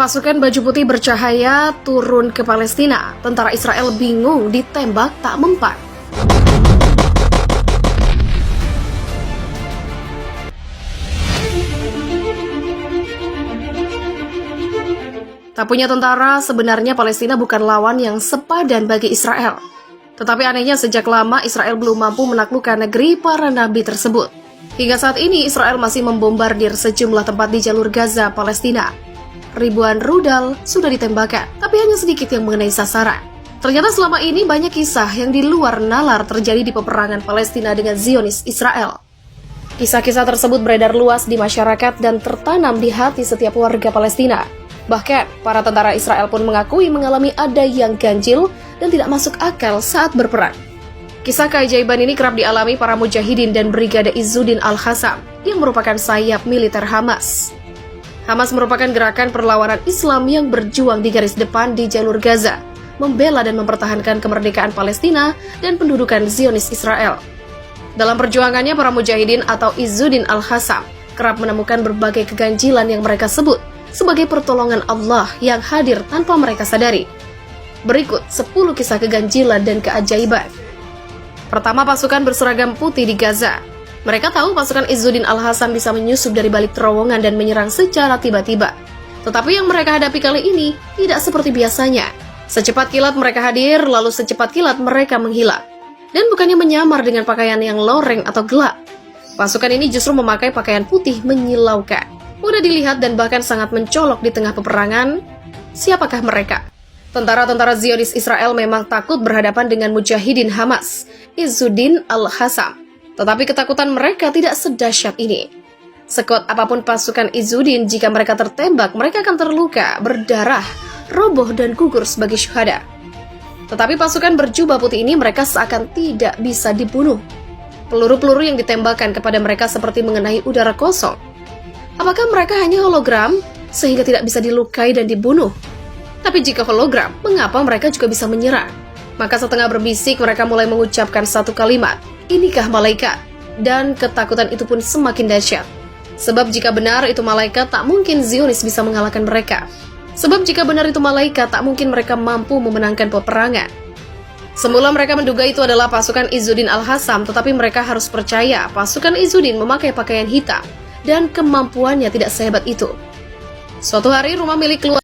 Pasukan baju putih bercahaya turun ke Palestina. Tentara Israel bingung ditembak tak mempan. Tak punya tentara, sebenarnya Palestina bukan lawan yang sepadan bagi Israel. Tetapi anehnya sejak lama Israel belum mampu menaklukkan negeri para nabi tersebut. Hingga saat ini Israel masih membombardir sejumlah tempat di jalur Gaza, Palestina. Ribuan rudal sudah ditembakkan, tapi hanya sedikit yang mengenai sasaran. Ternyata selama ini banyak kisah yang di luar nalar terjadi di peperangan Palestina dengan Zionis Israel. Kisah-kisah tersebut beredar luas di masyarakat dan tertanam di hati setiap warga Palestina. Bahkan, para tentara Israel pun mengakui mengalami ada yang ganjil dan tidak masuk akal saat berperang. Kisah keajaiban ini kerap dialami para mujahidin dan Brigade Izzuddin Al-Qassam yang merupakan sayap militer Hamas. Hamas merupakan gerakan perlawanan Islam yang berjuang di garis depan di jalur Gaza, membela dan mempertahankan kemerdekaan Palestina dan pendudukan Zionis Israel. Dalam perjuangannya, para mujahidin atau Izzuddin Al-Qassam kerap menemukan berbagai keganjilan yang mereka sebut sebagai pertolongan Allah yang hadir tanpa mereka sadari. Berikut 10 kisah keganjilan dan keajaiban. Pertama, pasukan berseragam putih di Gaza. Mereka tahu pasukan Izzuddin Al-Qassam bisa menyusup dari balik terowongan dan menyerang secara tiba-tiba. Tetapi yang mereka hadapi kali ini tidak seperti biasanya. Secepat kilat mereka hadir, lalu secepat kilat mereka menghilang. Dan bukannya menyamar dengan pakaian yang loreng atau gelap. Pasukan ini justru memakai pakaian putih menyilaukan. Mudah dilihat dan bahkan sangat mencolok di tengah peperangan. Siapakah mereka? Tentara-tentara Zionis Israel memang takut berhadapan dengan mujahidin Hamas, Izzuddin Al-Qassam. Tetapi ketakutan mereka tidak sedahsyat ini. Sekuat apapun pasukan Izzuddin, jika mereka tertembak, mereka akan terluka, berdarah, roboh dan gugur sebagai syuhada. Tetapi pasukan berjubah putih ini mereka seakan tidak bisa dibunuh. Peluru-peluru yang ditembakkan kepada mereka seperti mengenai udara kosong. Apakah mereka hanya hologram sehingga tidak bisa dilukai dan dibunuh? Tapi jika hologram, mengapa mereka juga bisa menyerang? Maka setengah berbisik mereka mulai mengucapkan satu kalimat, "Inikah malaikat?" Dan ketakutan itu pun semakin dahsyat. Sebab jika benar itu malaikat, tak mungkin Zionis bisa mengalahkan mereka. Sebab jika benar itu malaikat, tak mungkin mereka mampu memenangkan peperangan. Semula mereka menduga itu adalah pasukan Izzuddin Al-Qassam, tetapi mereka harus percaya pasukan Izzuddin memakai pakaian hitam dan kemampuannya tidak sehebat itu. Suatu hari rumah milik keluarga